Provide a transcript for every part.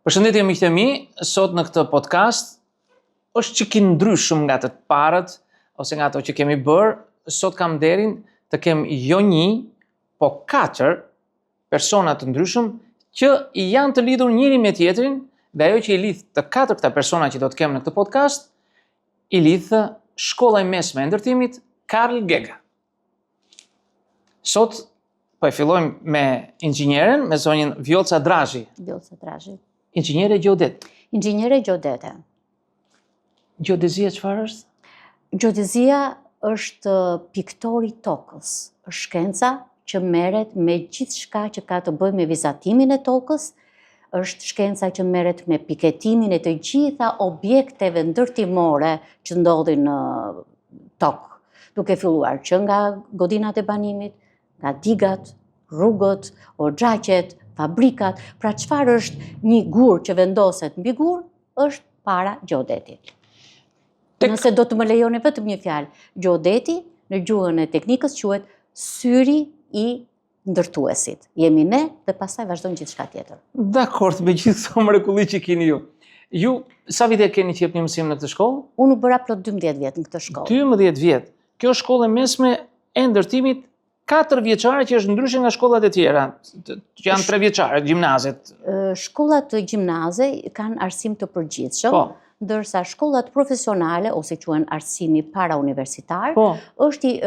Përshëndetje miqtë e mi, sot në këtë podcast është çiki ndryshëm nga të parët ose nga ato që kemi bërë. Sot kam nderin të kem jo një, po 4 persona të ndryshëm që janë të lidhur njëri me tjetrin, dhe ajo që i lidh të 4 këta persona që do të kem në këtë podcast, i lidh Shkolla e Mesme e Ndërtimit Karl Gega. Sot po e fillojmë me inxhinieren, me zonjën Vjoca Drazhi. Vjoca Drazhi. Inxhiniere gjeodet. Inxhiniere gjeodete. Gjeodezia çfarë është? Gjeodezia është piktori tokës. Është shkenca që merret me gjithçka që ka të bëjë me vizatimin e tokës. Është shkenca që merret me piketimin e të gjitha objekteve ndërtimore që ndodhin në tokë, duke filluar që nga godinat e banimit, nga digat, rrugët, orxhaqet, fabrikat. Pra çfarë është një gur që vendoset mbi gur, është para gjeodetit. Nëse do të më lejoni vetëm një fjalë, gjeodeti në gjuhën e teknikës quhet syri i ndërtuesit. Jemi ne dhe pastaj vazhdon gjithçka tjetër. Dakor, me gjithë këto mrekulli që keni ju. Ju sa vite keni që jepni mësim në këtë shkollë? Unë u bëra plot 12 vjet në këtë shkollë. 12 vjet. Kjo është shkolla e mesme e ndërtimit 4 vjeçare, që është ndryshe nga shkollat e tjera, që janë 3 vjeçare, gjimnazet. Shkollat gjimnaze kanë arsim të përgjithshëm, Po. ndërsa shkollat profesionale, ose quhen arsimi parauniversitar, Po. është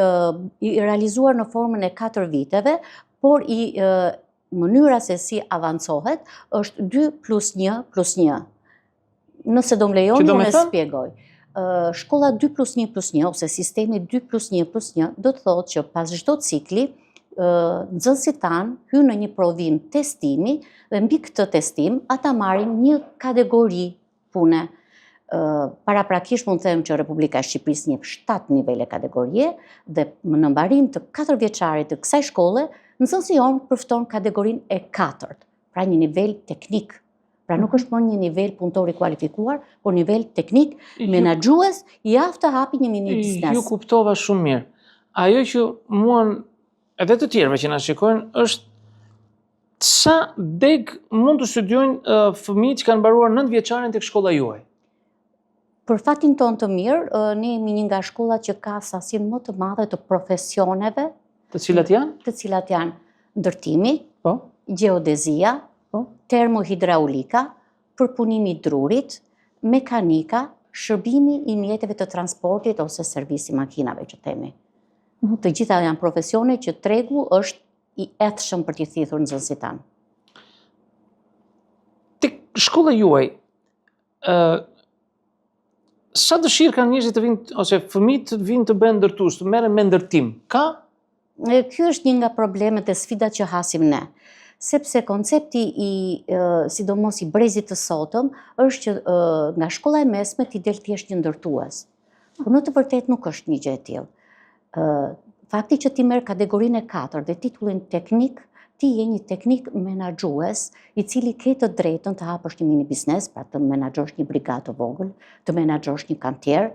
i realizuar në formën e 4 viteve, por mënyra se si avancohet është 2+1+1. Nëse do më lejoni, unë e shpjegoj. Shkolla 2+1+1 ose sistemi 2+1+1 do të thotë që pas çdo cikli nxënësit tanë hynë në një provim testimi dhe mbi këtë testim ata marrin një kategori pune. Paraprakisht mund të them që Republika e Shqipërisë njeh 7 nivele kategorie dhe në mbarim të 4 vjeçarit të kësaj shkolle, nxënësi jon përfiton kategorinë e 4, pra një nivel teknik. Pra nuk është më një nivel punëtor i kualifikuar, por nivel teknik, menaxhues, i aftë të hapi një mini biznes. Ju kuptova shumë mirë. Ajo që mua edhe të tjerëve që na shikojnë është sa deg mund të studiojnë fëmijët që kanë mbaruar 9 vjeçaren tek shkolla juaj? Për fatin tonë të mirë, ne jemi një nga shkollat që ka sasinë më të madhe të profesioneve, Të cilat janë? të cilat janë ndërtimi, Po. gjeodezia, termohidraulika, përpunimi i drurit, mekanika, shërbimi i mjeteve të transportit ose servisi makinave që themi. Të gjitha janë profesione që tregu është i etshëm për t'i thithur nxënësit tanë. Tek shkolla juaj, sa dëshirë kanë njerëzit të vinë ose fëmijët të vinë të bëjnë ndërtues, të merren me ndërtim? Ka? Ky është një nga problemet e sfidat që hasim ne. Sepse koncepti sidomos i brezit të sotëm është që nga shkolla e mesme ti del thjesht një ndërtues. Por në të vërtetë nuk është një gjë e tillë. Fakti që ti merr kategorinë e 4 dhe titullin teknik, ti je një teknik menaxhues i cili ke të drejtën të hapësh një mini biznes, pra të menaxhosh një brigadë të vogël, të menaxhosh një kantier.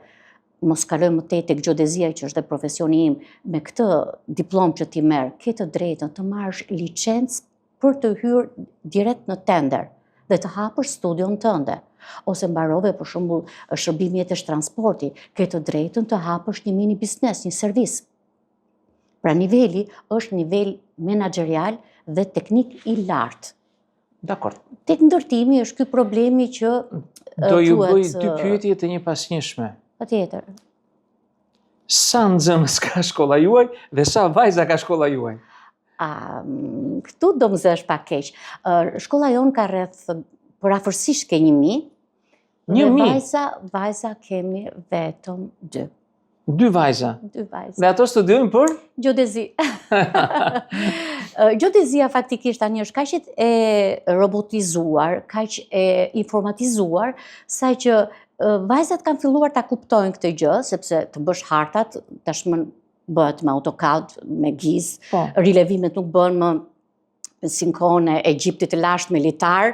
Mos kaloj më tej tek gjeodezia që është dhe profesioni im, me këtë diplomë që ti merr, ke të drejtën të marrësh licencë për të hyrë direkt në tender dhe të hapësh studion tënde. Ose mbarove për shembull shërbimi mjetesh transporti, ke të drejtën të hapësh një mini biznes, një servis. Pra niveli është nivel menaxherial dhe teknik i lartë. Dakor. Tek ndërtimi është ky problemi që Do ju bëj 2 pyetje të njëpasnjëshme. Patjetër. Sa nxënës ka shkolla juaj dhe sa vajza ka shkolla juaj? Këtu do më zësh pak keq. Shkolla jonë ka rreth për afërsisht ke 1000. 1000? Vajza kemi vetëm 2. 2 vajza? 2 vajza. Dhe ato studiojnë për? Gjeodezi. Gjeodezia faktikisht tani është kaq e robotizuar, kaq e informatizuar, sa që vajzat kanë filluar ta kuptojnë këtë gjë, sepse të bësh hartat tashmë bëhet me AutoCAD, me GIS, rilevimet nuk bëhen më si në kohën e Egjiptit të lashtë militar,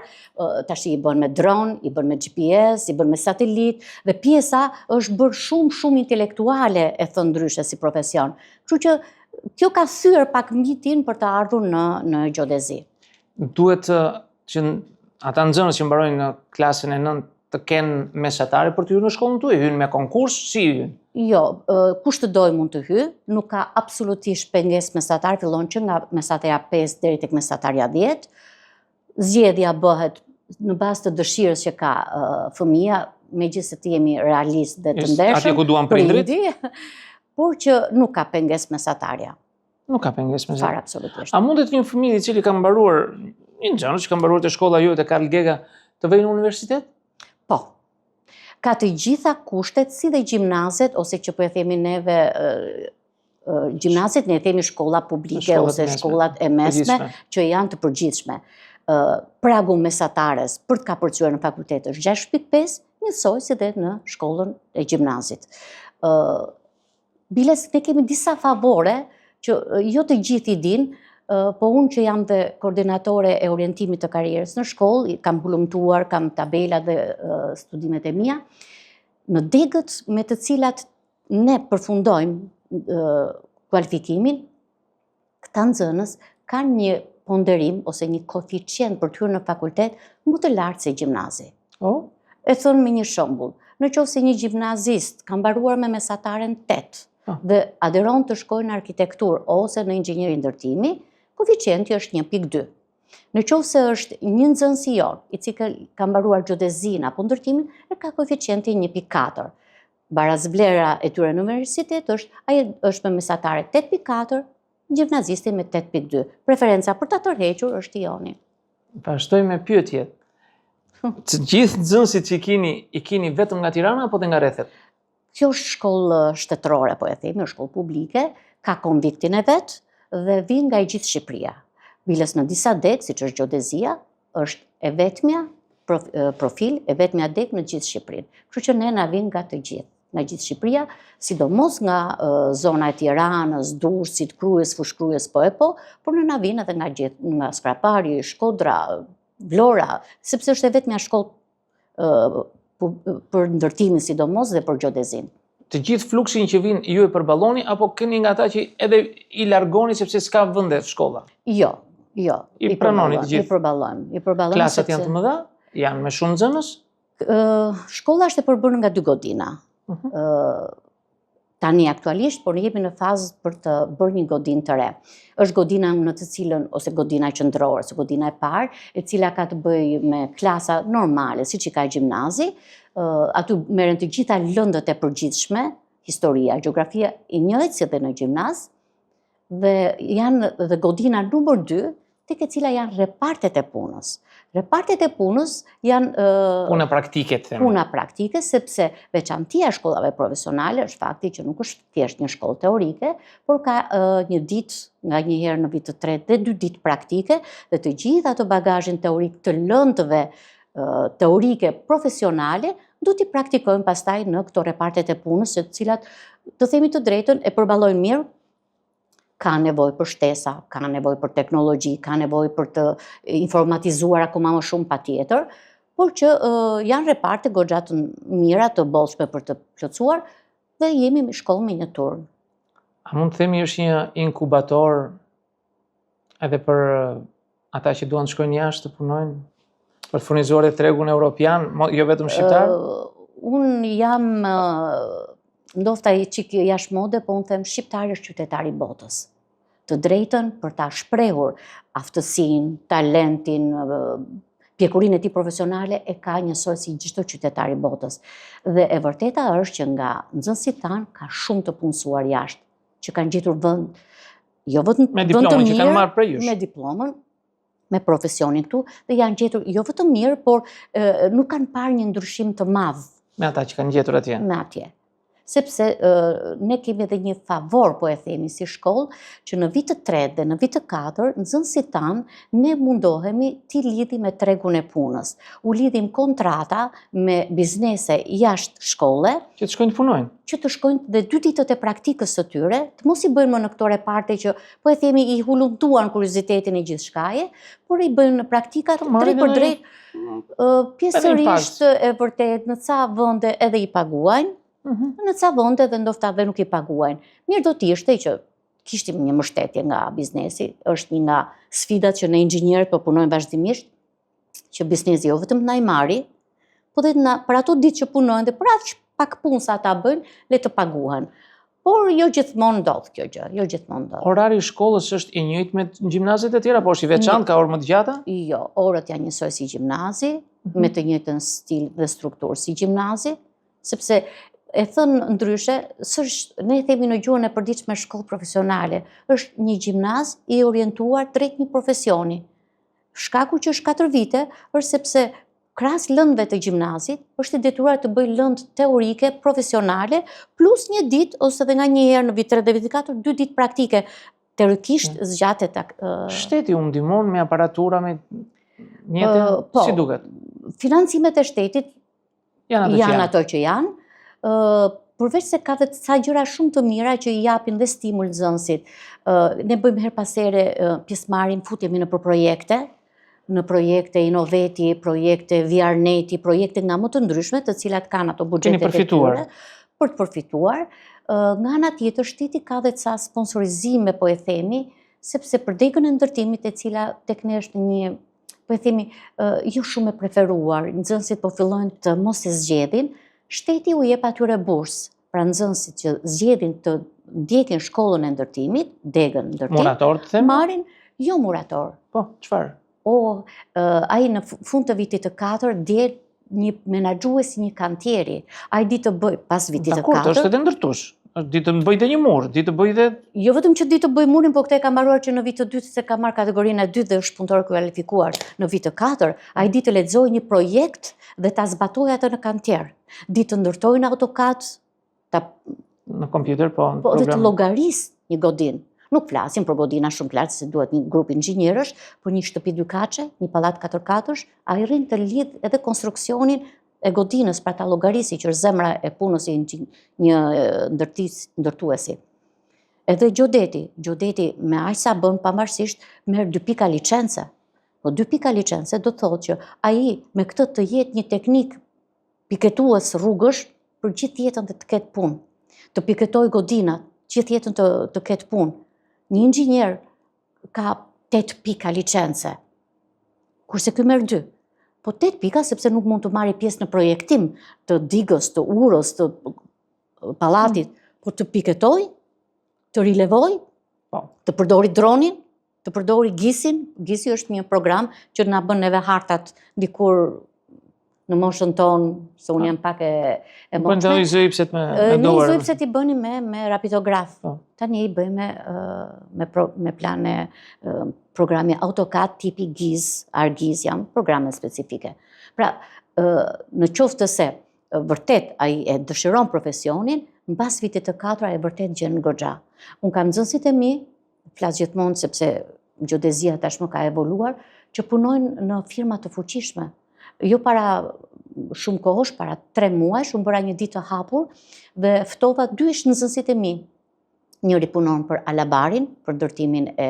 tash i bën me dron, i bën me GPS, i bën me satelit, dhe pjesa është bërë shumë intelektuale, e thënë ndryshe si profesion. Kështu që kjo ka thyer pak mitin për të ardhur në gjeodezi. Duhet që ata nxënës që mbarojnë në klasën e 9 të kenë mesatare për të hyrë në shkollën tuaj, hyn me konkurs, si hyn? Jo, kush të doj mund të hyjë, nuk ka absolutisht pengesë mesatar, fillon që nga mesatarja 5 deri tek mesatarja 10. Zgjedhja bëhet në bazë të dëshirës që ka fëmia, megjithëse të jemi realist dhe të ndershëm. Atje ku duan prindrit? Por që nuk ka pengesë mesatarja. Nuk ka pengesë mesatarja. Fare absolutisht. A mundet një fëmijë i cili ka mbaruar, një nxënës që ka mbaruar te shkolla juaj te Karl Gega, të vejë në universitet? Po. Ka të gjitha kushtet si dhe gjimnazet, ose që po e themi neve gjimnazet, ne e themi shkolla publike ose shkollat e mesme, që janë të përgjithshme. Pragu mesatares për të kapërcyer në fakultet është 6.5, njësoj si dhe në shkollën e gjimnazit. Biles, ne kemi disa favore që jo të gjithë i din, po unë që jam dhe koordinatore e orientimit të karrierës në shkollë, kam hulumtuar, kam tabelat dhe studimet e mia, në degët me të cilat ne përfundojmë kualifikimin, këta nxënës kanë një ponderim ose një koeficient për të hyrë në fakultet më të lartë se gjimnazi. E thon me një shembull, në qoftë se një gjimnazist ka mbaruar me mesataren 8 dhe aderon të shkojë në arkitekturë ose në inxhinieri ndërtimi, koeficienti është 1.2. Në qoftë se është një nxënës i jon, i cili ka mbaruar geodezin apo ndërtimin, ka koeficientin 1.4. Barazvlera e tyre në universitet është me mesatare 8.4, gjimnazisti me 8.2. Preferenca për ta tërhequr është i joni. Vazhdoj me pyetjet. Të gjithë nxënësit që i keni vetëm nga Tirana apo dhe nga rrethet? Kjo është shkollë shtetërore, po e themi, është shkollë publike, ka konviktin e vet dhe vin nga i gjithë Shqipëria. Biles në disa degë, siç është geodezia, është e vetmja profil, e vetmja degë në gjithë Shqipërinë. Kështu që ne na vin nga të gjithë, nga gjithë Shqipëria, sidomos nga zona e Tiranës, Durrësit, Krujës, Fushkrujës, por në na vin edhe nga gjithë, nga Skrapari, Shkodra, Vlora, sepse është e vetmja shkollë për ndërtimin sidomos dhe për geodezin. Të gjithë fluksin që vinë ju e përballoni apo keni nga ata që edhe i largoni sepse s'ka vende shkolla? Jo. I pranoni të gjithë? I përballojmë. Klasat janë të mëdha? Janë me shumë nxënës? Shkolla është e përbërë nga 2 godina. Tani aktualisht, por ne jemi në fazë për të bërë një godinë të re. Është godina në të cilën, ose godina qendrore, ose godina e parë, e cila ka të bëjë me klasa normale, siç i ka gjimnazi. Aty merren të gjitha lëndët e përgjithshme, historia, gjeografia, i njëjtë si dhe në gjimnaz, dhe janë dhe godina numër 2, tek e cila janë repartet e punës. Repartet e punës janë puna praktike, them. Puna praktike, sepse veçantia e shkollave profesionale është fakti që nuk është thjesht një shkollë teorike, por ka një ditë, nga një herë në vit të tretë dhe 2 ditë praktike, dhe të gjithë ato bagazhin teorik të lëndëve teorike profesionale do t'i praktikojmë pastaj në këto repartet e punës, të cilat, të themi të drejtën, e përballojnë mirë. Ka nevojë për shtesa, ka nevojë për teknologji, ka nevojë për të informatizuar akoma më shumë patjetër, por që janë reparte goxha të mira, të bollshme për të plotësuar dhe jemi me shkollë me një turn. A mund të themi është një inkubator edhe për ata që duan të shkojnë jashtë të punojnë, për të furnizuar dhe tregun evropian, jo vetëm shqiptar? Unë jam ndofta i çik jashtë mode, po unë them shqiptari është qytetari i botës. Të drejtën për ta shprehur aftësinë, talentin, pjekurinë e tij profesionale e ka njësoj si çdo qytetar i botës. Dhe e vërteta është që nga nxënësit tanë ka shumë të punësuar jashtë, që kanë gjetur vend, jo vetëm me diplomën që kanë marrë prej jush. Me diplomën, me profesionin këtu, dhe janë gjetur jo vetëm mirë, por nuk kanë parë një ndryshim të madh. Me ata që kanë gjetur atje. Me atje. Sepse ne kemi edhe një favor, po e themi si shkollë, që në vit të 3 dhe në vit të 4, nxënësit tanë ne mundohemi t'i lidhim me tregun e punës. U lidhim kontrata me biznese jashtë shkolle, që të shkojnë të punojnë. Që të shkojnë dhe 2 ditët e praktikës së tyre, të mos i bëjnë më në këto reparte që, po e themi, i hulumtuan kuriozitetin e gjithçkaje, por i bëjnë në praktikat drejt për drejt. Pjesërisht e vërtet në ca vende edhe i paguajnë, në ca vende dhe ndoshta dhe nuk i paguajnë. Mirë do t'ishte që kishtim një mbështetje nga biznesi, është një nga sfidat që ne inxhinierët po punojmë vazhdimisht, që biznesi jo vetëm na i marri, po dhe për ato ditë që punojnë dhe për atë pak punë sa ata bëjnë, le të paguhen. Por jo gjithmonë ndodh kjo gjë, jo gjithmonë ndodh. Orari i shkollës është i njëjtë me gjimnazet e tjera, po është i veçantë, ka orë më të gjata? Jo, orët janë njësoj si gjimnazi, me të njëjtën stil dhe strukturë si gjimnazi, sepse e thënë ndryshe, ne themi në gjuhën e përditshme shkollë profesionale, është një gjimnaz i orientuar drejt një profesioni. Shkaku që është 4 vite është sepse krahas lëndëve të gjimnazit, është i detyruar të bëjë lëndë teorike, profesionale, plus një ditë, ose dhe nga një herë në vit 3 dhe vit 4, 2 ditë praktike. Teorikisht zgjatet. Shteti u ndihmon me aparatura, me mjete, si duket? Financimet e shtetit janë ato që janë, përveç se ka dhe ca gjëra shumë të mira që i japin dhe stimul nxënësit. Ne bëjmë her pas here pjesëmarrjen, futemi në projekte Innoveti, projekte VRNeti, projekte nga më të ndryshme, të cilat kanë ato buxhetet e tyre për të përfituar. Nga ana tjetër, shteti ka dhe ca sponsorizime, po e themi, sepse për degën e ndërtimit, e cila tek ne është një, po e themi, jo shumë e preferuar, nxënësit po fillojnë të mos e zgjedhin, shteti u jep atyre bursë, pra nxënësit që zgjedhin të ndjekin shkollën e ndërtimit, degën ndërtim, murator të them? Marrin, jo murator. Po, çfarë? Ai në fund të vitit të 4 del një menaxhues i një kantieri. Ai di të bëj pas vitit të 4. Dakor, është edhe ndërtues. Di të bëj dhe një mur, di të bëj dhe... Jo vetëm që di të bëj murin, po këtë e ka mbaruar që në vit të 2 se ka marrë kategorinë e 2 dhe është punëtor kualifikuar në vit të 4. Ai di të lexojë një projekt dhe ta zbatojë atë në kantier. Di të ndërtojë në AutoCAD, në kompjuter, po, në program. Dhe të program. llogarisë një godinë. Nuk flasim për godina shumë lartë, se duhet një grup inxhinierësh, por një shtëpi 2 kaçe, një pallat 4 katësh, ai rrin të lidh edhe konstruksionin e godinës, pra ta llogarisi që është zemra e punës i një ndërtuesi. Edhe Gjodeti me aq sa bën pavarësisht merr 2 pika licence. Po 2 pika licence do thotë që ai me këtë të jetë një teknik piketues rrugësh për gjithë jetën të ketë punë. Të piketoj godinat, gjithë jetën të ketë punë. Një inxhinier ka 8 pika licence, kurse ky merr 2. Po 8 pika sepse nuk mund të marrë pjesë në projektim të digës, të urës, të pallatit, por të piketoj, të rilevoj, të përdori dronin, të përdori GIS-in. GIS-i është një program që na bën neve hartat dikur në moshën tonë, se unë jam pak e moshme. Bënë të izoipset me duar. Ne izoipset i bëni me rapidograf. Tani i bëjmë me plane programi AutoCAD tipi GIS, ArcGIS, janë programe specifike. Pra, në qoftë se vërtet ai e dëshiron profesionin, mbas vitit të 4 e vërtet gjen goxha. Unë kam nxënësit e mi, flas gjithmonë sepse gjeodezia tashmë ka evoluar, që punojnë në firma të fuqishme. Jo para shumë kohësh, para 3 muajsh, unë bëra një ditë të hapur dhe ftova 2 nxënësit e mi. Njëri punon për Alabarin, për ndërtimin e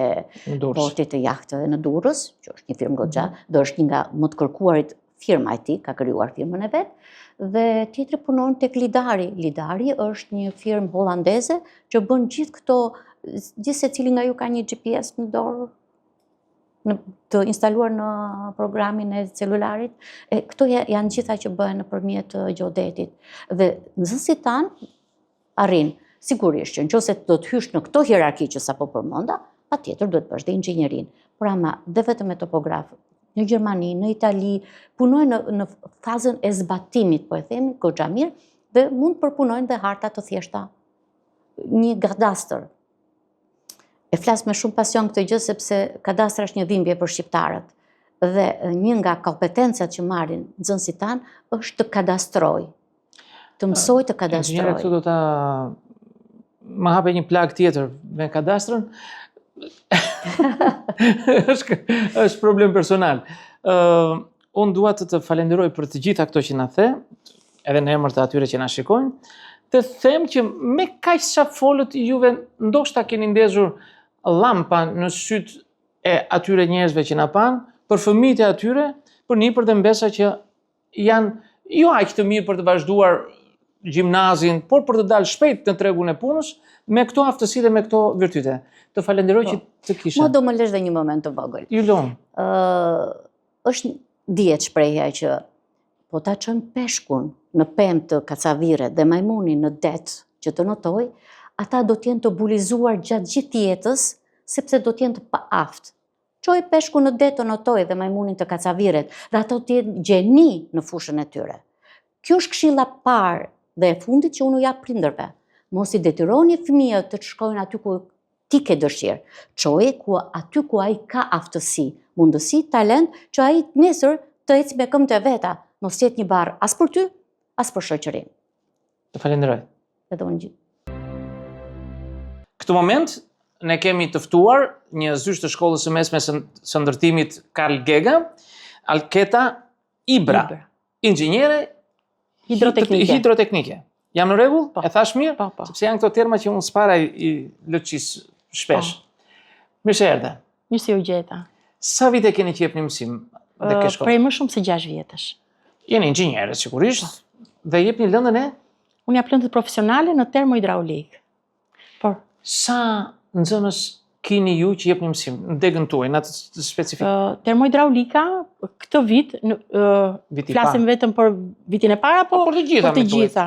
portit të jahtëve në Durrës, që është një firmë goxha, dhe është një nga më të kërkuarit firma e tij, ka krijuar firmën e vet, dhe tjetri punon tek Lidari. Lidari është një firmë holandeze që bën gjithë këto, gjithë secili nga ju ka një GPS në dorë, të instaluar në programin e celularit. Këto janë gjitha që bëhen nëpërmjet Gjodetit. Dhe nxënësit tanë arrin, sigurisht që nëse do të hysh në këto hierarki që sapo përmenda, patjetër duhet bësh dhe inxhinierin. Por ama dhe vetëm me topograf, në Gjermani, në Itali, punojnë në fazën e zbatimit, po e themi, goxha mirë, dhe mund përpunojnë dhe harta të thjeshta. Një kadastër. E flas me shumë pasion këtë gjë sepse kadastri është një dhimbje për shqiptarët. Dhe një nga kompetencat që marrin nxënësit tanë është të kadastroj. Të mësoj të kadastroj. Inxhinierët këtu do ta më hape një plagë tjetër me kadastrën. është problem personal. Unë dua të falenderoj për të gjitha këto që na the, edhe në emër të atyre që na shikojnë, të them që me kaq sa folët juve ndoshta keni ndezur llampa në syt e atyre njerëzve që na pan, për fëmijët e atyre, për nipër dhe mbesa që janë jo aq të mirë për të vazhduar gjimnazin, por për të dalë shpejt në tregun e punës, me këto aftësi dhe me këto virtyte. Të falenderoj që të kisha. Mua do më lesh dhe një moment të vogël. Ju lom. Është dihet shprehja që po ta çojmë peshkun në pemë të kacaviret dhe majmunin në det që të notoj, ata do t'jenë të bulizuar gjatë gjithë jetës, sepse do t'jenë të paaftë. Çoj peshkun në det të notoj dhe majmunin të kacaviret, dhe ato t'jenë gjeni në fushën e tyre. Kjo është këshilla parë dhe e fundit që unë u jap prindërve. Mos i detyroni fëmijët të shkojnë aty ku ti ke dëshirë. Çoje aty ku ai ka aftësi, mundësi, talent, që ai nesër të ecë me këmbët e veta, mos jetë një barr as për ty, as për shoqërinë. Të falenderoj. Edhe unë gjithë. Këtë moment ne kemi të ftuar një zysh të shkollës së mesme së ndërtimit Karl Gega, Alketa Ibra, inxhiniere hidroteknike. Jam në rregull? Po. E thash mirë? Po. Sepse janë këto terma që unë s'para i lëçis shpesh. Mirë se erdhe. Mirë se u gjeta. Sa vite keni që jepni mësim dhe ke shkollë? Prej më shumë se 6 vjetësh. Jeni inxhiniere sigurisht dhe jepni lëndën e Unë jap lëndët profesionale në termohidraulik. Por sa nxënës keni ju që jepni mësim në degën tuaj, në atë specifik? termohidraulika këtë vit Viti flasim vetëm për vitin e para, po për të gjitha. për të gjitha.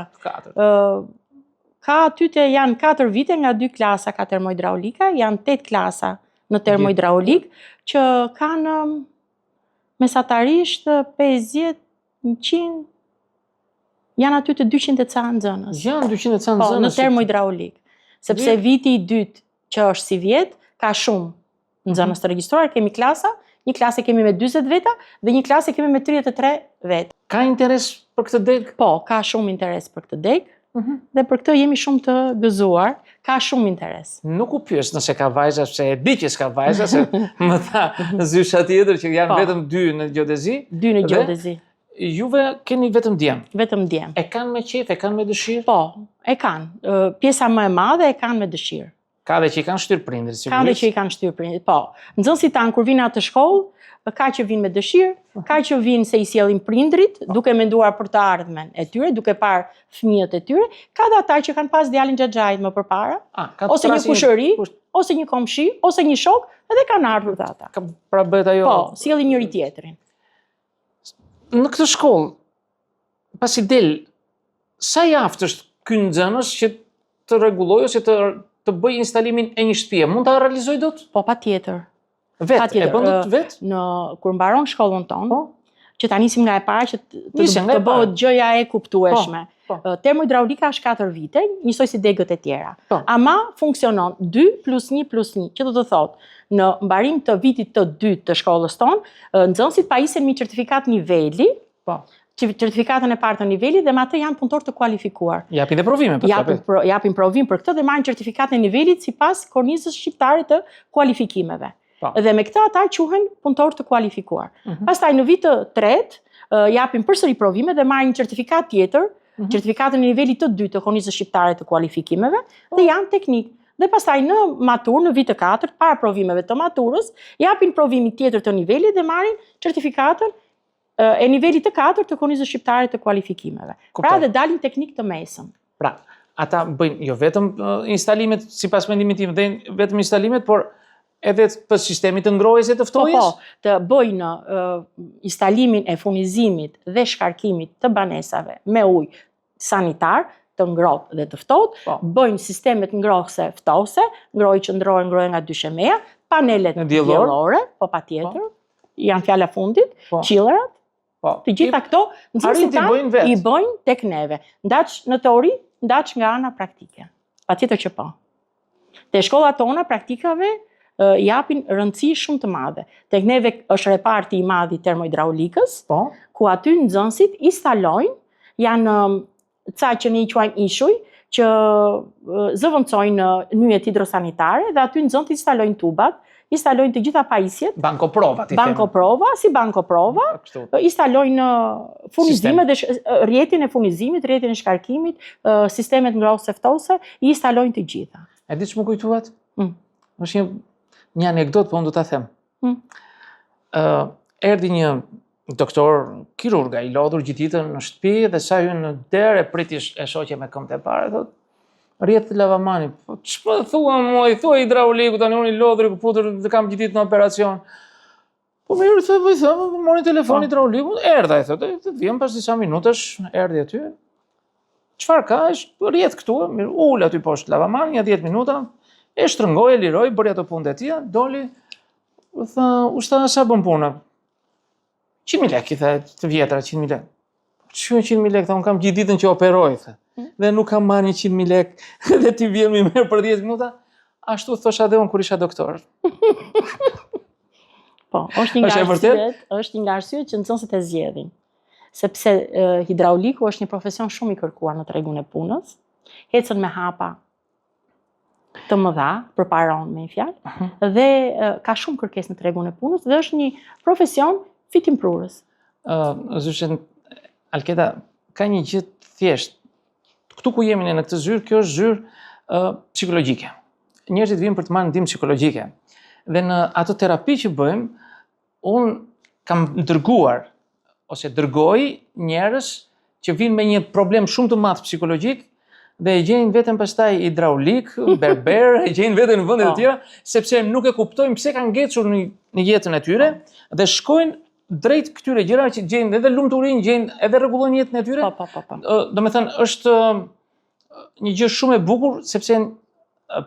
Ka aty të janë 4 vite nga 2 klasa ka termohidraulika, janë 8 klasa në termohidraulik që kanë mesatarisht 50, 100, janë aty të 200 e ca nxënës. Janë 200 e ca Po, nxënës. në termohidraulik. Sepse viti i dytë që është si vjet, ka shumë nxënës të regjistruar, kemi klasa, një klasë kemi me 40 veta dhe një klasë kemi me 33 veta. Ka interes për këtë degë? Po, ka shumë interes për këtë degë dhe për këtë jemi shumë të gëzuar, ka shumë interes. Nuk u pyes nëse ka vajza, se e di që s'ka vajza, se më tha zysha tjetër që janë vetëm 2 në geodezi. 2 në geodezi. Juve keni vetëm djem. Vetëm djem. E kanë me qejf, e kanë me dëshirë? Po, e kanë. Pjesa më e madhe e kanë me dëshirë. Ka dhe që i kanë shtyrë prindrit, sigurisht. Ka dhe që i kanë shtyrë prindrit, po. Nxënësit tanë kur vinë atë shkollë, ka që vinë me dëshirë, ka që vinë se i sjellin prindrit, duke menduar për të ardhmen e tyre, duke parë fëmijët e tyre, ka dhe ata që kanë pas djalin xhaxhait më përpara, ose një kushëri, ose një komshi, ose një shok, edhe kanë ardhur dhe ata. Pra bëhet ajo. Po, sjellin njëri tjetrin. Në këtë shkollë, pasi del, sa jaft është ky nxënës që të rregullojë ose të bëj instalimin e një shtëpie? Mund ta realizoj dot? Po, patjetër. Vetë, e bën dot vetë? Kur mbaron shkollën tonë, që ta nisim nga e para që Nisim nga e të bëhet gjëja e kuptueshme. Po. Termohidraulika është 4 vite, njësoj si degët e tjera. Ama funksionon 2 + 1 + 1, që do të thotë, në mbarim të vitit të dytë të shkollës tonë, nxënësit pajisen me certifikat niveli, certifikatën e parë të nivelit dhe me atë janë punëtor të kualifikuar. Japin dhe provime për këtë. Japin provim për këtë dhe marrin certifikatën e nivelit sipas kornizës shqiptare të kualifikimeve. Dhe me këtë ata quhen punëtor të kualifikuar. Pastaj në vit të tretë japin përsëri provime dhe marrin një certifikat tjetër, certifikatën e nivelit të dytë të kornizës shqiptare të kualifikimeve dhe janë teknik. Dhe pastaj në maturë, në vit të katërt, para provimeve të maturës, japin provimin tjetër të nivelit dhe marrin certifikatën e nivelit të 4 të kornizës shqiptare të kualifikimeve. Pra dhe dalin teknik të mesëm. Pra, ata bëjnë jo vetëm instalimet, sipas mendimit tim, dhe vetëm instalimet, por edhe të sistemit të ngrohjes e të ftohjes? Po, të bëjnë instalimin e furnizimit dhe shkarkimit të banesave me ujë sanitar, të ngrohtë dhe të ftohtë, bëjnë sistemet ngrohëse ftohëse, ngrohje qendrore, ngrohje nga dyshemeja, panelet diellore, po patjetër, janë fjala fundit, chillerat. Të gjitha këto nxënësit tanë i bëjnë tek neve. Ndaç në teori, ndaç nga ana praktike. Patjetër që po. Te shkollat tona praktikave japin rëndësi shumë të madhe. Tek neve është reparti i madh i termohidraulikës, ku aty nxënësit instalojnë, janë ca që ne i quajmë ishuj, që zëvendësojnë nyjet hidrosanitare dhe aty nxënësit instalojnë tubat, instalojnë të gjitha pajisjet. Bankoprova, si bankoprova, instalojnë furnizimet dhe rrjetin e furnizimit, rrjetin e shkarkimit, sistemet ngrohëse ftohëse, i instalojnë të gjitha. E di që më kujtuat? Është një anekdot, po unë do ta them. Erdhi një doktor kirurga i lodhur gjithë ditën në shtëpi dhe sa hyn në derë e priti e shoqja me këmbët e parë, thotë rrjet lavamani, po ç'po thua mua, i thua hidrauliku tani unë i lodhur i kuputur dhe kam gjithë ditën në operacion. Po mirë, thëmë, mori telefoni hidrauliku, erdha, i thotë, të vjen pas disa minutash, erdhi aty. Çfarë ka? Rjet këtu, mirë, ul aty poshtë lavamani, një 10 minuta, e shtrëngoi, e liroi, bëri ato punët e tija, doli, tha, usta sa bën puna? 100.000 lekë, i tha, të vjetra, 100.000 lekë. Që 100.000 lekë, tha, unë kam gjithë ditën që operoj, tha. Dhe nuk kam marrë 100.000 lekë, dhe ti vjen mi merr për 10 minuta. Ashtu thosha dhe unë kur isha doktor. Po, është një nga arsyet që nxënësit e zgjedhin. Sepse hidrauliku është një profesion shumë i kërkuar në tregun e punës, ecën me hapa të mëdha, përparon me një fjalë, dhe ka shumë kërkesë në tregun e punës dhe është një profesion fitimprurës. Zyshen, Alketa, ka një gjë thjesht. Këtu ku jemi në këtë zyrë, kjo është zyrë psikologjike. Njerëzit vinë për të marrë ndihmë psikologjike. Dhe në ato terapi që bëjmë, unë kam dërguar ose dërgoj njerëz që vinë me një problem shumë të madh psikologjik dhe e gjejnë veten pastaj hidraulik, berber, e gjejnë veten në vende të tjera, sepse nuk e kuptojnë pse kanë ngecur në jetën e tyre dhe shkojnë drejt këtyre gjërave që gjejnë edhe lumturinë, gjejnë edhe rregullojnë jetën e tyre. Domethënë është një gjë shumë e bukur sepse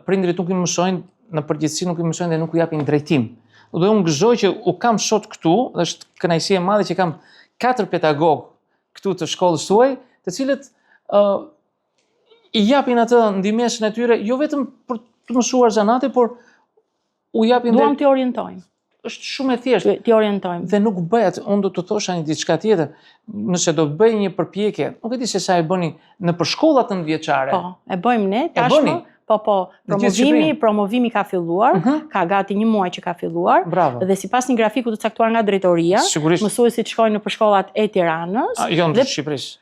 prindrit nuk i mësojnë, në përgjithësi nuk i mësojnë dhe nuk u japin drejtim. Dhe unë gëzoj që u kam sot këtu, dhe është kënaqësi e madhe që kam 4 pedagog këtu të shkollës tuaj, të cilët i japin atë ndihmesën e tyre, jo vetëm për të mësuar zanate, por u japin Duam të orientojmë. Është shumë e thjeshtë. Të orientojmë. Dhe nuk bëhet, unë do të thosha një diçka tjetër, nëse do të bëj një përpjekje, nuk e di se sa e bëni në përshkollat të ndvjeçare. Po, e bëjmë ne tashmë. Po, promovimi ka filluar, ka gati 1 muaj që ka filluar, dhe sipas një grafiku të caktuar nga drejtoria, mësuesit shkojnë në përshkollat e Tiranës. Jo në Shqipërisë.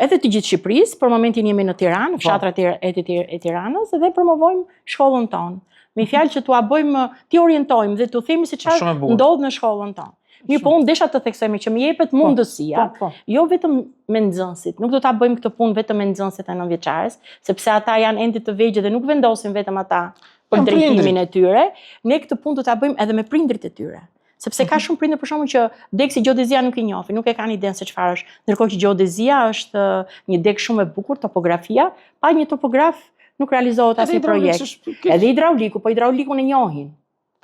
Edhe të gjithë Shqipërisë, për momentin jemi në Tiranë, në fshatrat e Tiranës, dhe promovojmë shkollën tonë. Me fjalë që t'ua bëjmë, t'i orientojmë dhe t'u themi se çfarë ndodh në shkollën tonë. Mirë, po unë desha të theksoj që më jepet mundësia, jo vetëm me nxënësit. Nuk do ta bëjmë këtë punë vetëm me nxënësit e 9-vjeçares, sepse ata janë ende të vegjël dhe nuk vendosin vetëm ata për drejtimin e tyre. Ne këtë punë do ta bëjmë edhe me prindrit e tyre. Sepse ka shumë prindër për shkakun që degsi gjeodezia nuk i njohin, nuk e kanë idenë se çfarë është. Ndërkohë që gjeodezia është një deg shumë e bukur, topografia, pa një topograf nuk realizohet asnjë projekt. Edhe hidrauliku, po hidraulikun e njohin.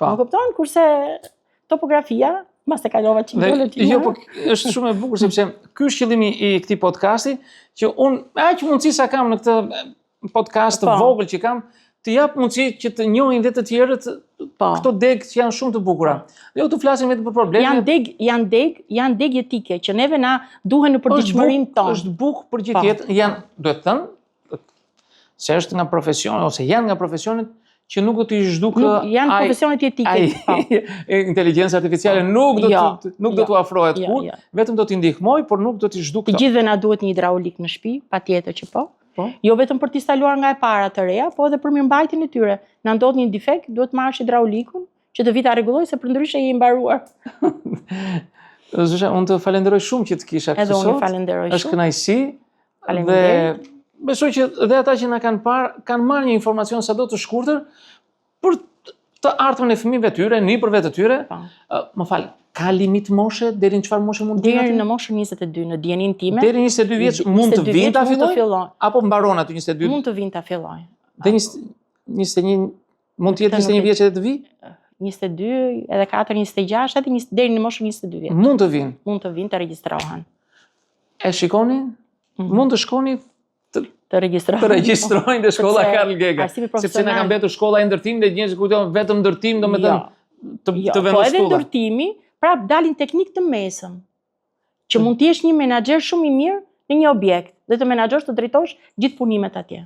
Më kupton? Kurse topografia, mas të kalova që ndole t'ja. Jo, po është shumë e bukur, sepse ky është qëllimi i këtij podcasti, që unë, aq mundësi sa kam në këtë podcast të vogël që kam, të jap mundësi që të njohin dhe të tjerët këto deg që janë shumë të bukura. Jo të flasim vetëm për probleme. Janë deg etike që neve na duhen në përditshmërinë tonë. Është bukë për gjithë jetën, janë, duhet të thënë, se është nga profesioni ose janë nga profesionet që nuk do t'i zhduk janë profesionet etike. Inteligjenca artificiale nuk do t'u afrohet kur, vetëm do t'i ndihmoj, por nuk do t'i zhduk. Të gjithëve na duhet një hidraulik në shtëpi, patjetër që po. Jo vetëm për t'instaluar nga e para të reja, po edhe për mirëmbajtjen e tyre. Na ndodh një defekt, duhet marrësh hidraulikun që të vi ta rregulloj, se përndryshe je i mbaruar. Zysha, unë të falenderoj shumë që të kisha këtu sot. Edhe unë falenderoj shumë. Është kënaqësi. Faleminderit. Besoj që dhe ata që na kanë parë kanë marrë një informacion sado të shkurtër për të ardhmen e fëmijëve të tyre, nipërve të tyre. Më fal, ka limit moshe deri në çfarë moshe mund të vinë? Deri në moshën 22 në dijenin time. Deri 21 vjeç mund të vinë ta fillojë apo mbaron aty 22? Mund të vinë ta fillojë. Dhe 21 mund të jetë 21 vjeç edhe të vi? 22, edhe 4, 26, edhe deri në moshën 22 vjeç. Mund të vinë. Mund të vinë të regjistrohen. E shikoni? Mund të shkoni të regjistrojnë dhe shkolla Karl Gega. Sepse na ka mbetur shkolla e ndërtimit dhe njerëzit kujtojnë vetëm ndërtim, domethënë të vendos shkolla. Po edhe ndërtimi, prap dalin teknik të mesëm, që mund të jesh një menaxher shumë i mirë në një objekt dhe të menaxhosh, të drejtosh gjithë punimet atje.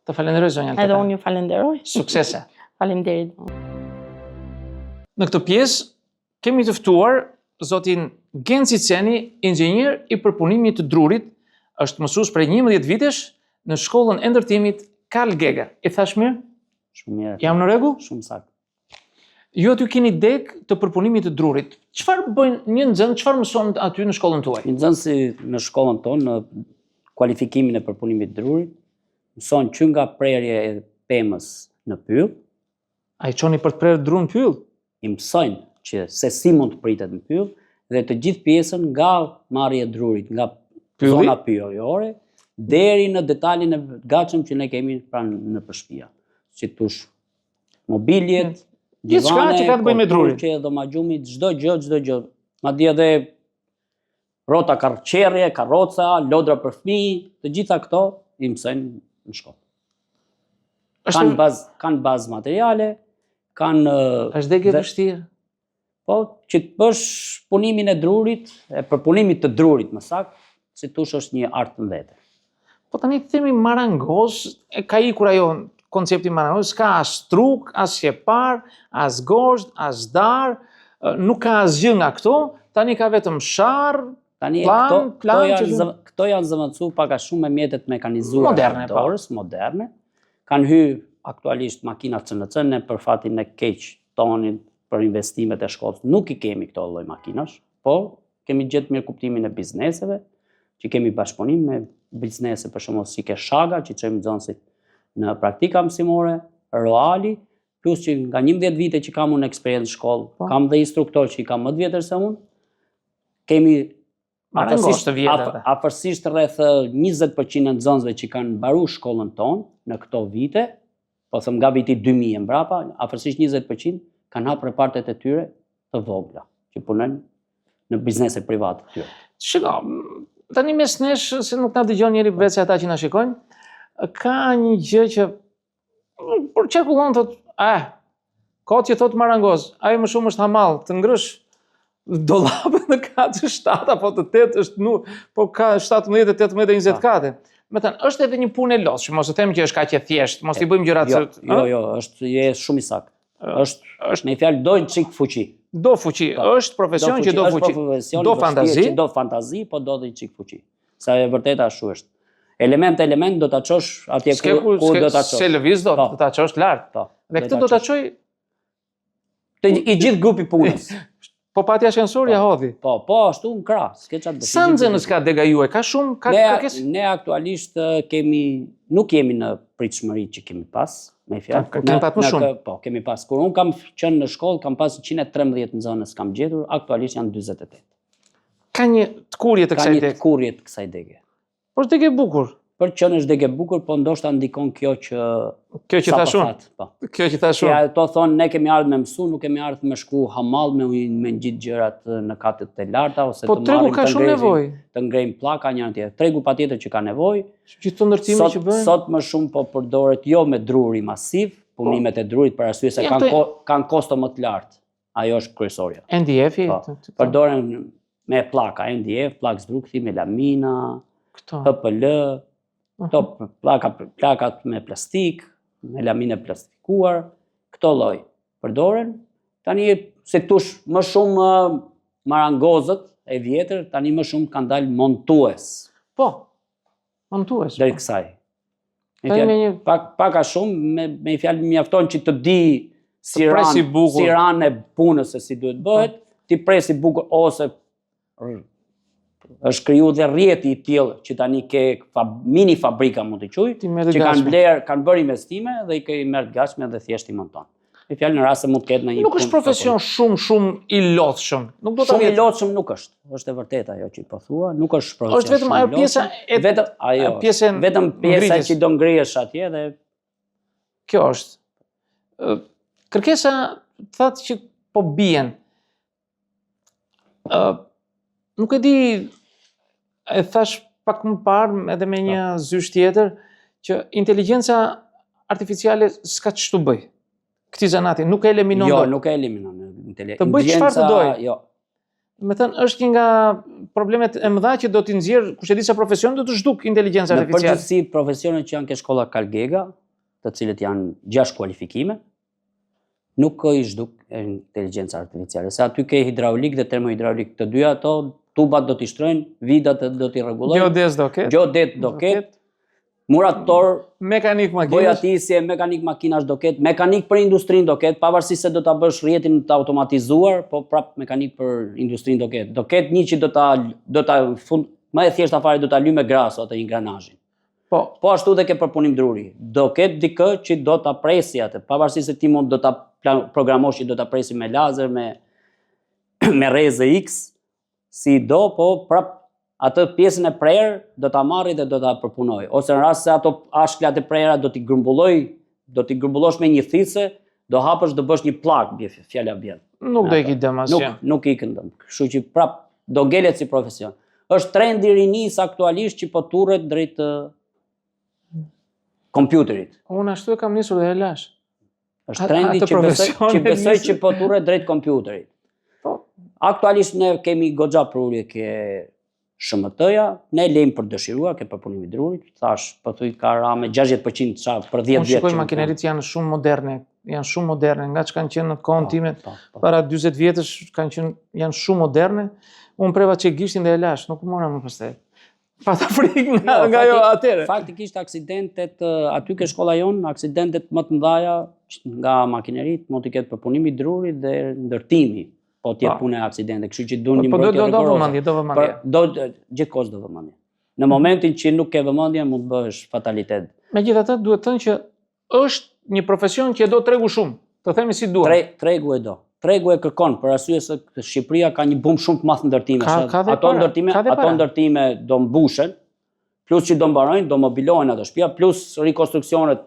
Të falenderoj zonja Alketa. Edhe unë ju falenderoj. Suksese. Faleminderit. Në këtë pjesë kemi të ftuar zotin Genci Ceni, inxhinier i përpunimit të drurit, është mësues prej 11 vitesh në shkollën e ndërtimit Karl Gega. I thash mirë? Shumë mirë. Jam në rregull? Shumë saktë. Ju aty keni deg të përpunimit të drurit. Çfarë bëjnë një nxënës, çfarë mëson aty në shkollën tuaj? Një nxënësi në shkollën tonë, në kualifikimin e përpunimit të drurit, mëson që nga prerje e pemës në pyll. A i çoni për të prerë dru në pyll? I mësojnë që se si mund të pritet në pyll, dhe të gjithë pjesën nga marrja e drurit, nga zona pyllore, deri në detalin e gatshëm që ne kemi pranë në shtëpia. Si tush mobiljet, Gjithçka që ka të bëjë me drurin. Që domagjumi, çdo gjë. Madje edhe rrota karçerje, karroca, lodra për fëmijë, të gjitha këto i mësojnë në shkollë. Kanë bazë materiale, kanë... Është degë e vështirë? Po, që të bësh punimin e drurit, e përpunimit të drurit më saktë, si tush është një art në vete. Po tani të themi marangoz, ka ikur ajo koncepti marangoz, s'ka as truk, as shqepar, as gosht, as dar, nuk ka asgjë nga këto, tani ka vetëm sharr, plan, këto janë zëvendësuar pak a shumë me mjetet mekanizuara moderne, dorës, moderne. Kanë hyrë aktualisht makina CNC, ne për fatin e keq tonin për investimet e shkollës. Nuk i kemi këto lloj makinash, po kemi gjetë mirë kuptimin e bizneseve, që kemi bashkëpunim me biznese për shembull si ke Shaga, që çojmë nxënësit në praktika mësimore, Roali, plus që nga 11 vite që kam unë eksperiencë në shkollë, kam dhe instruktor që i kam më të vjetër se unë, kemi afërsisht rreth 20% e nxënësve që kanë mbaruar shkollën tonë në këto vite, po them nga viti 2000 mbrapa, afërsisht 20% kanë hapur repartet e tyre të vogla, që punojnë në biznese private të tyre. Shiko, tani mes nesh, se nuk na dëgjon njeri veç ata që na shikojnë, ka një gjë që por çarkullon thotë, kot që thotë marangoz, ai më shumë është hamall, të ngrësh dollapën në katë 7 apo të 8 është nuk, po ka 17, 18, 20 kate. Me thënë, është edhe një punë e lodhshme, mos e them që është kaq e thjeshtë, mos i bëjmë gjërat Jo, je shumë i saktë. Është me fjalë do çik fuqi. Do fuqi, është profesion që do fuqi. Do fantazi, do fantazi, po do dhe çik fuqi. Sa e vërteta ashtu është. Element do ta çosh atje ku do ta çosh. Se lëviz do ta çosh lart. Dhe këtë do ta çoj i gjithë grupi punës. Po pati ashensor ja hodhi. Po, ashtu në krah, s'ke çfarë bëj. Sa nxënës ka dega juaj? Ka shumë, ka kërkesë? Ne aktualisht nuk jemi në pritshmëri që kemi pas, me fjalë. Kemi pas më shumë. Po, kemi pas. Kur un kam qenë në shkollë, kam pas 113 nxënës kam gjetur, aktualisht janë 48. Ka një tkurrje të kësaj dege. Ka një tkurrje të kësaj dege. Po është dege e bukur. Për që është dege bukur, po ndoshta ndikon kjo që thashun. Kjo që thashun. Ja, to thonë, ne kemi ardhur me mësu, nuk kemi ardhur me shku hamall me ngjit gjërat në katet e larta ose të marrim. Po tregu ka shumë nevojë. Të ngrejmë pllaka njëra tjetër. Tregu patjetër që ka nevojë. Gjithë ndërtimet që bëhen. Sot më shumë po përdoret jo me druri masiv, punimet e drurit për arsye se kanë kosto më të lartë. Ajo është kryesorja. NDF-i. Përdoren me pllaka, NDF, plak zdrukthi, melamina, HPL. Këto plakat me plastik, me lamine plastikuar, këto lloj përdoren. Tani se tush më shumë marangozët e vjetër, tani më shumë kanë dalë montues. Po, montues. Deri kësaj. Pak a shumë, me fjalë mjafton që të di si ran e punës se si duhet bëhet, ti presi bukur ose është kriju dhe rrjeti i tillë që tani ke mini fabrika mund të quaj, që kanë bërë investime dhe i ke merr gatshme dhe thjesht i monton. Me fjalë në rast se mund të ketë në një nuk është profesion shumë i lodhshëm. Nuk do ta shumë i lodhshëm nuk është. Është e vërtetë ajo që po thua, nuk është profesion. Është vetëm ajo pjesa vetëm pjesa që do ngrihesh atje dhe kjo është. Kërkesa thatë që po bien. Nuk e di, e thash pak më parë edhe me një zysh tjetër, që inteligjenca artificiale s'ka ç'tu bëj. Këti zanati nuk e eliminon. Jo, nuk e eliminon inteligjenca. Të bëj çfarë të doj. Jo. Me thënë, është një nga problemet e mëdha që do t'i nxjerr, kush e di sa profesion do të zhduk inteligjenca artificiale. Në përgjithësi profesionet që janë ke shkolla Kalgega, të cilët janë 6 kualifikime, nuk i zhduk inteligjenca artificiale. Se aty ke hidraulik dhe termohidraulik, të dyja ato tubat do t'i shtrojnë, vidat do t'i rregullojnë. Geodet do ketë. Murator, mekanik makinash, bojatisje, mekanik makinash do ketë, mekanik për industrinë do ketë, pavarësisht se do ta bësh rrjetin të automatizuar, po prap mekanik për industrinë do ketë. Do ketë një që do ta më e thjeshta fare do ta lymë graso atë ingranazhin. Po ashtu dhe ke përpunim druri. Do ketë dikë që do ta presi atë, pavarësisht se ti mund do ta programosh që do ta presi me lazer, me rrezë X, si do, po prap atë pjesën e prerë do ta marrë dhe do ta përpunoj. Ose në rast se ato ashklat e prera do t'i grumbullosh me një thithse, do hapësh, do bësh një plak, fjala vjen. Nuk do ikë dëm asgjë. Nuk ikën dëm. Kështu që prap do ngelet si profesion. Është trendi i rinis aktualisht që po turret drejt kompjuterit. Unë ashtu e kam nisur dhe e lash. Është trendi që besoj që po turret drejt kompjuterit. Aktualisht ne kemi goxha prurje ke SHMT-ja, ne lejmë për dëshiruar ke përpunimi i drurit, thash, po thuj ka rame 60% çfarë për 10 vjet. Unë shikoj makineritë janë shumë moderne, nga që kanë qenë në kohën time, para 40 vjetësh janë shumë moderne. Unë preva që gishtin dhe e lash, nuk u mora më pastaj. Pata frikë nga jo atëre. Faktikisht aksidentet aty ke shkolla jon, aksidentet më të mëdha nga makineritë mund të ketë përpunimi i drurit dhe ndërtimi. Po t'je pune aksidente, kështu që duan një mbrojtje rigoroze. Do vëmendje. Gjithkohës do vëmendje. Në momentin që nuk ke vëmendje mund të bësh fatalitet. Megjithatë duhet të thënë që është një profesion që e do tregu shumë. Të themi si duhet. Tregu e do. Tregu e kërkon për arsye se Shqipëria ka një bum shumë të madh ndërtimesh. Ato ndërtime do mbushen, plus që do mbarojnë, do mobilohen ato shtëpia, plus rikonstruksionet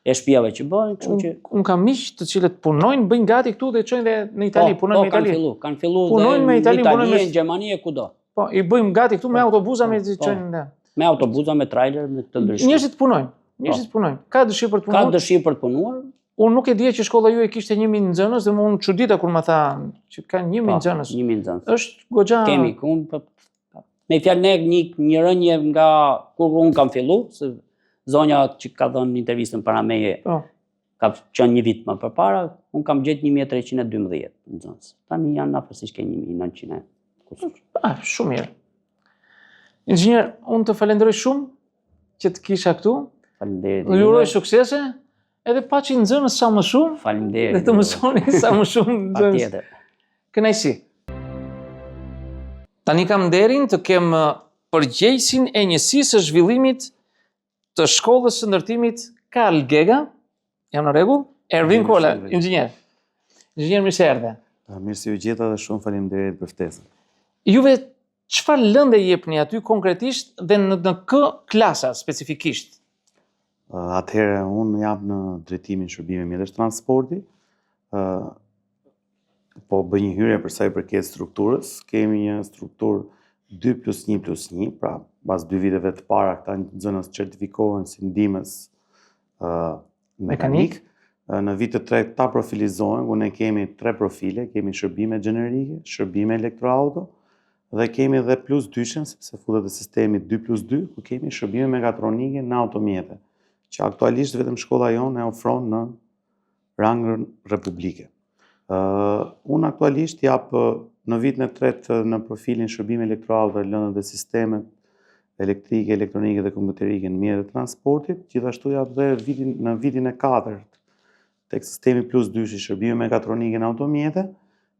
e shtëpiave që bëhen, kështu që unë kam miq të cilët punojnë, bëjnë gati këtu dhe çojnë dhe në Itali, punojnë në Itali. Kanë filluar në Itali, në Gjermani e kudo. Po, i bëjmë gati këtu me autobuza me çojnë. Me autobuza, me trailer, me të ndryshme. Njerëzit punojnë. Ka dëshirë për të punuar. Ka dëshirë për të punuar. Unë nuk e dija që shkolla juaj kishte 1000 nxënës dhe unë çudita kur më tha që kanë 1000 nxënës. 1000 nxënës. Është goxha. Kemi me fjalë ne një rënje nga kur unë kam filluar, se zonja që ka dhënë intervistën para meje, ka qenë një vit më përpara, unë kam gjetë 1312 nxënës. Tani janë afërsisht ke 1900. Shumë mirë. Inxhinier, unë të falenderoj shumë që të kisha këtu. Faleminderit. Ju uroj suksese. Edhe pa që nxënës sa më shumë, faleminderit. Dhe të mësoni sa më shumë nxënës. Patjetër. Kënaqësi. Tani kam nderin të kem përgjegjësin e njësisë së zhvillimit të shkollës së ndërtimit Karl Gega. Jam në rregull? Ervin Kola, inxhinier. Inxhinier, mirë se erdhe. Mirë se u gjeta dhe shumë faleminderit për ftesën. Juve çfarë lëndë jepni aty konkretisht dhe në kë klasa specifikisht? Atëherë, unë jam në drejtimin shërbime mjetesh transporti, po bëj një hyrje për sa i përket strukturës. Kemi një strukturë 2+1+1, pra pas 2 viteve të para këta nxënës certifikohen si ndihmës mekanik. Në vit të tretë ta profilizohen, ku ne kemi 3 profile, kemi shërbime gjenerike, shërbime elektroauto, dhe kemi dhe plus dyshen, sepse futet në sistemi 2+2, ku kemi shërbime mekatronike në automjete, që aktualisht vetëm shkolla jonë e ofron në rangën republike. Unë aktualisht jap në vitin e tretë në profilin shërbime elektroauto, lëndët dhe sistemet elektrike, elektronike dhe kompjuterike në mjetet e transportit, gjithashtu jap dhe në vitin e katërt tek sistemi plus 2 shërbime mekatronike në automjete,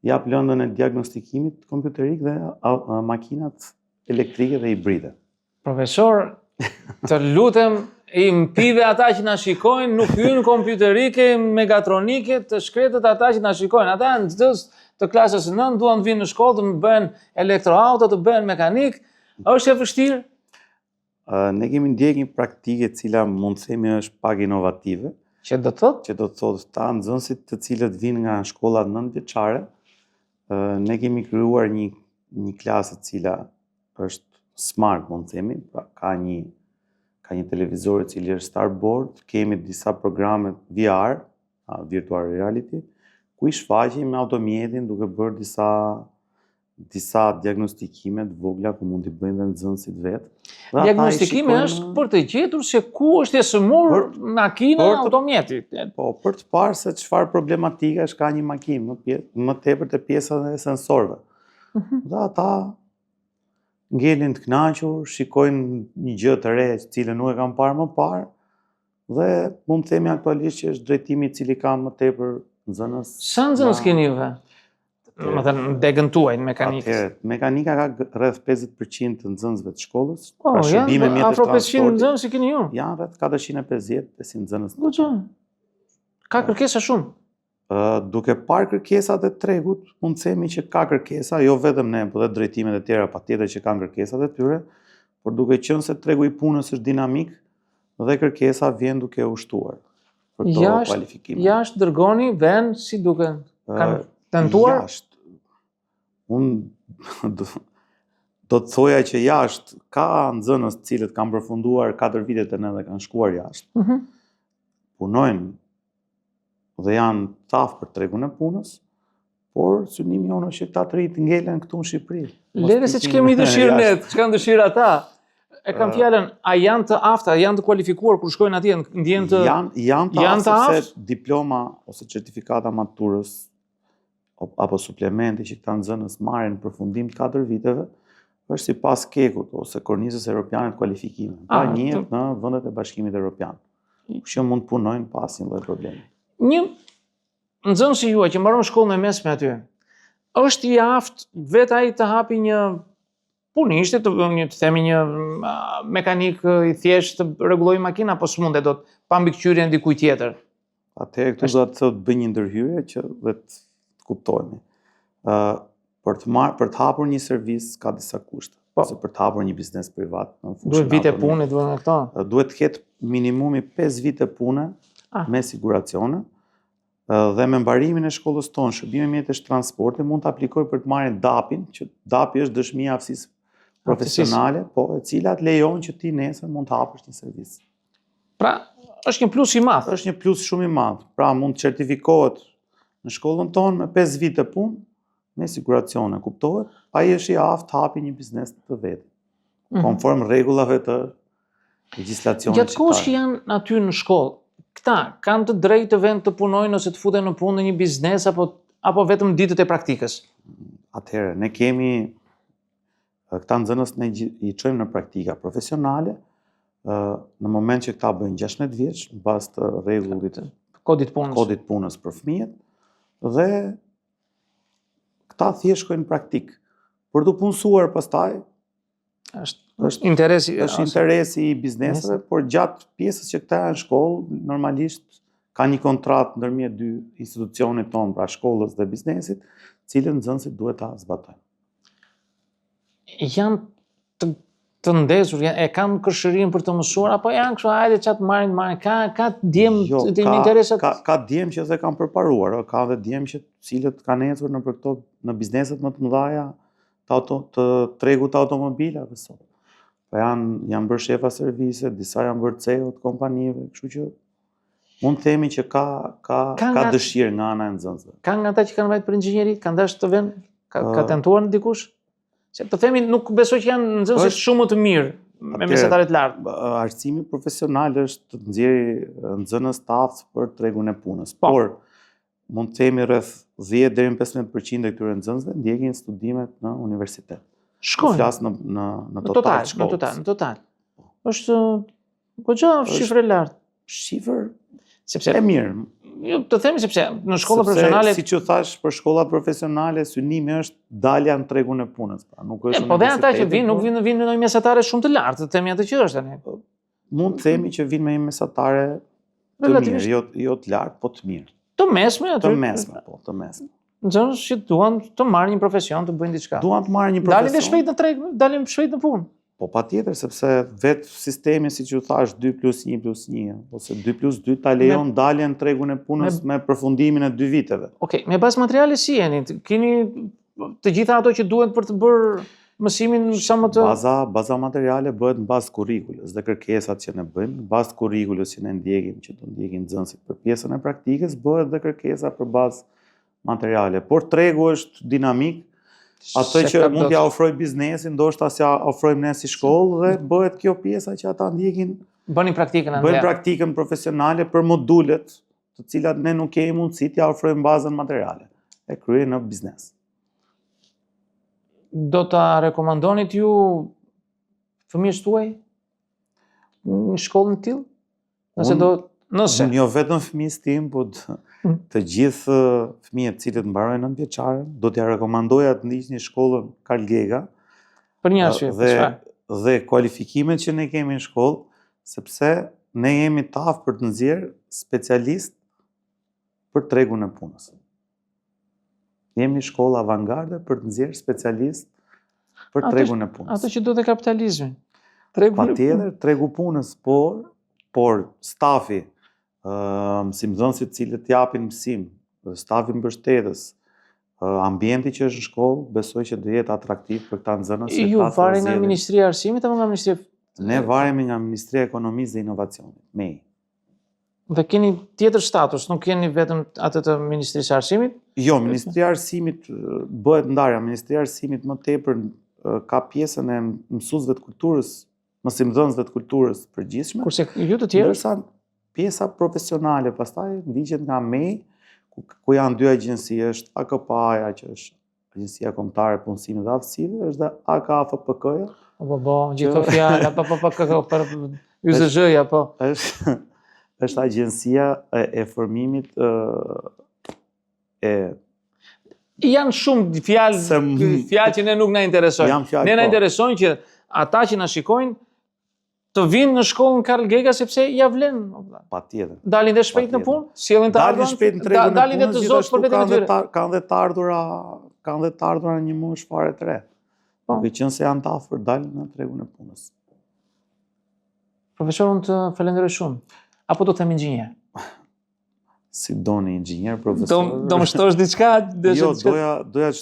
jap lëndën e diagnostikimit kompjuterik dhe makinat elektrike dhe hibride. Profesor, të lutem, i mpive ata që na shikojnë, nuk hynë kompjuterike, megatronike, të shkretët ata që na shikojnë. Ata në nxënës të klasës 9 duan të vinë në shkollë të më bëhen elektroauto, të bëhen mekanik. Është e vështirë? Ne kemi ndjek një praktike cila mund të themi është pak inovative. Që do të thotë? Që do të thotë ta nxënësit të cilët vinë nga shkollat 9 vjeçare, ne kemi krijuar një klasë e cila është smart, mund të themi, pra ka një televizor i cili është Starboard, kemi disa programe VR, virtual reality, ku i shfaqim me automjetin duke bërë disa diagnostikime të vogla ku mund t'i bëjnë dhe nxënësit vetë. Diagnostikime është për të gjetur se ku është e sëmur makina automjeti. Po, për të parë se çfarë problematika është ka një makinë, më tepër të pjesët e sensorëve. Dhe ata ngelin të kënaqur, shikojnë një gjë të re, cilën nuk e kam parë më parë, dhe mund të themi aktualisht që është drejtimi i cili ka më tepër nxënës. Sa nxënës keni juve? Më thënë degën tuaj në mekanikës. Mekanika ka rreth 50% të nxënësve të shkollës. Janë afro 500 nxënës i keni ju? Janë rreth 450 nxënës. Ka kërkesa shumë. duke parë kërkesat e tregut, mund të themi që ka kërkesa, jo vetëm ne, por edhe drejtimet e tjera patjetër që kanë kërkesat e tyre, por duke qenë se tregu i punës është dinamik dhe kërkesa vjen duke u shtuar për këto kualifikime. Jashtë dërgoni vend si duke kanë tentuar? Jashtë. Unë do të thoja që jashtë ka nxënës të cilët kanë përfunduar 4 vitet e ne dhe kanë shkuar jashtë. Punojnë dhe janë taf për tregun e punës, por synimi jonë është që këta të rinj të ngelen këtu në Shqipëri. Lere se që kemi dëshirë ne, që kanë dëshirë ata. E kam fjalën, a janë të afta, janë të kualifikuar kur shkojnë atje, ndjen të janë të aftë sepse diploma ose certifikata maturës apo suplementi që këta nxënës marrin në përfundim të 4 viteve është sipas KEK-ut ose Kornizës Europiane të Kualifikimeve. Pra njihet në vendet e Bashkimit Evropian. Që mund të punojnë pa asnjë lloj problemi. Një nxënës si juaj që mbaron shkollën e mesme aty, është i aftë vetë ai të hapi një punishte, të themi një mekanik i thjesht të rregullojë makina, apo s'mundet dot pa mbikëqyrjen dikujt tjetër. Atëherë këtu do të thotë bëj një ndërhyrje që dhe të kuptojmë. Për të hapur një servis ka disa kushte. Ose për të hapur një biznes privat në fushën. Duhet vite pune, duhet këto. Duhet të ketë minimumi 5 vite pune me siguracione. Dhe me mbarimin e shkollës tonë, shërbime mjetësh transporti mund të aplikoj për të marrë DAP-in, që DAP-i është dëshmia aftësisë profesionale, po e cilat lejon që ti nesër mund të hapësh një servis. Pra, është një plus i madh. Është një plus shumë i madh. Pra mund të certifikohet në shkollën tonë me 5 vite punë, me siguracione, kuptohet, ai është i aftë të hapi një biznes të vetë, konform rregullave të legjislacionit. Gjatë kohës që janë aty në shkollë, këta kanë të drejtë të vend të punojnë ose të futen në punë në një biznes apo vetëm ditët e praktikës? Atëherë, ne kemi këta nxënës ne i çojmë në praktika profesionale, në moment që këta bëjnë 16 vjeç, në bazë të rregullit kodit punës për fëmijët, dhe këta thjesht shkojnë praktik. Për të punësuar pastaj, është interesi i bizneseve, por gjatë pjesës që këta janë në shkollë, normalisht ka një kontratë ndërmjet 2 institucionit tonë, pra shkollës dhe biznesit, cilën nxënësit duhet ta zbatojnë. Janë të ndezur, e kanë kërshërinë për të mësuar, apo janë kështu, hajde çat marrin, ka djem të interesat? Ka djem që dhe kanë përparuar, ka dhe djem që cilët kanë ecur në bizneset më të mëdha të tregut të automobilave sot. Po janë bërë shefa servise, disa janë bërë CEO të kompanive, kështu që mund të themi që ka dëshirë nga ana e nxënësve. Ka nga ata që kanë vajtë për inxhinieri, kanë dashur të vënë, ka tentuar në dikush? Se të themi, nuk besoj që janë nxënësit shumë të mirë me mesataret lartë. Arsimit profesional është të nxjerrë nxënës të aftë për tregun e punës. Por mund të themi rreth 10 deri në 15% e këtyre nxënësve ndjekin studimet në universitet. Shkojnë. Flas në total shkollë. Në total. Është goxha shifrë lartë. Shifër sepse e mirë. Jo, të themi sepse në shkolla profesionale, siç u thash, për shkollat profesionale synimi është dalja në tregun e punës, pra nuk është. Po dhe ata që vinë, nuk vinë në një mesatare shumë të lartë, të themi atë që është tani. Mund të themi që vinë me një mesatare të mirë, jo të lartë, po të mirë. Të mesme aty. Të mesme, po, të mesme. Nxënës që duan të marrin një profesion, të bëjnë diçka. Duan të marrin një profesion. Dalin dhe shpejt në treg, dalin shpejt në punë. Po patjetër, sepse vetë sistemi, siç u thash, 2+1+1 ose 2+2 ta lejon daljen në tregun e punës me përfundimin e 2 viteve. Okej, me bazë materiale si jeni? Keni të gjitha ato që duhet për të bërë mësimin sa më të... Baza materiale bëhet në bazë kurrikulës dhe kërkesat që ne bëjmë, në bazë kurrikulës që ne ndjekim, që do ndjekin nxënësit për pjesën e praktikës, bëhet dhe kërkesa për bazë materiale. Por tregu është dinamik. Ato që mund t'ja ofroj biznesin, ndoshta s'ja ofrojmë ne si shkollë dhe bëhet kjo pjesa që ata ndjekin. Bëni praktikën atje. Bëjnë praktikën profesionale për modulet, të cilat ne nuk kemi mundësi t'ja ofrojmë bazën materiale. E kryejnë në biznes. Do ta rekomandonit ju fëmijës tuaj në shkollën e tillë? Nëse jo vetëm fëmijës tim, po të gjithë fëmijët cilët mbarojnë 9 vjeçare, do t'ja rekomandoja të ndiqni shkollën Karl Gega. Për një arsye. Dhe kualifikimet që ne kemi në shkollë, sepse ne jemi taf për të nxjerrë specialistë për tregun e punës. Jemi shkolla avangarde për të nxjerrë specialist për tregun e punës. Ato që do të kapitalizmin. Patjetër, tregu punës, por stafi, mësimdhënësit cilët japin mësim, stafi mbështetës, ambienti që është në shkollë, besoj që do jetë atraktiv për këta nxënës. Ju varet nga Ministria e Arsimit apo nga Ministria? Ne varemi nga Ministria e Ekonomisë dhe Inovacionit, MEI. Dhe keni tjetër status, nuk keni vetëm atë të Ministrisë së Arsimit? Jo, Ministria e Arsimit bëhet ndarja. Ministria e Arsimit më tepër ka pjesën e mësuesve të kulturës, mësimdhënësve të kulturës përgjithshme. Kurse ju të tjerë? Ndërsa pjesa profesionale pastaj ndiqet nga MEI, ku janë dy agjenci, është AKPA-ja, që është Agjencia Kombëtare e Punësimit dhe Aftësive, është dhe AKAFPK-ja. Po, gjithë fjala, për YZZ-ja, po. Është agjencia e formimit e... Janë shumë fjalë që ne nuk na interesojnë. Ne na interesojnë që ata që na shikojnë të vinë në shkollën Karl Gega sepse ja vlen. Patjetër. Dalin dhe shpejt në punë, sjellin të ardhurat, dalin dhe të zotë për vetën e tyre. Kanë dhe të ardhura në një moshë fare të re. Duke qenë se janë të afër, dalin në tregun e punës. Profesor, unë të falenderoj shumë. Apo do të them inxhinier? Si doni inxhinier, profesor. Do më shtosh diçka? Jo, doja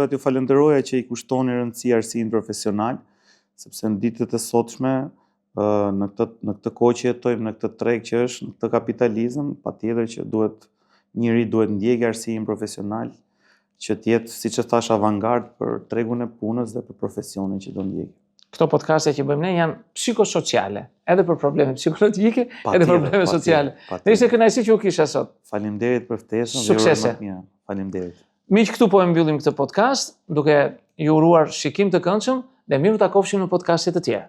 t'ju falenderoja që i kushtoni rëndësi arsimit profesional, sepse në ditët e sotshme, në këtë kohë që jetojmë, në këtë treg që është, në këtë kapitalizëm, patjetër që njëri duhet ndjekë arsimin profesional, që të jetë, siç e thash, avangard për tregun e punës dhe për profesionin që do ndjekë. Këto podcaste që bëjmë ne janë psikosociale, edhe për probleme psikologjike, edhe për probleme sociale. Dhe ishte kënaqësi që u kisha sot. Faleminderit për ftesën dhe uroj më të mira. Faleminderit. Miq, këtu po e mbyllim këtë podcast, duke ju uruar shikim të këndshëm dhe miru takofshim në podcaste të tjera.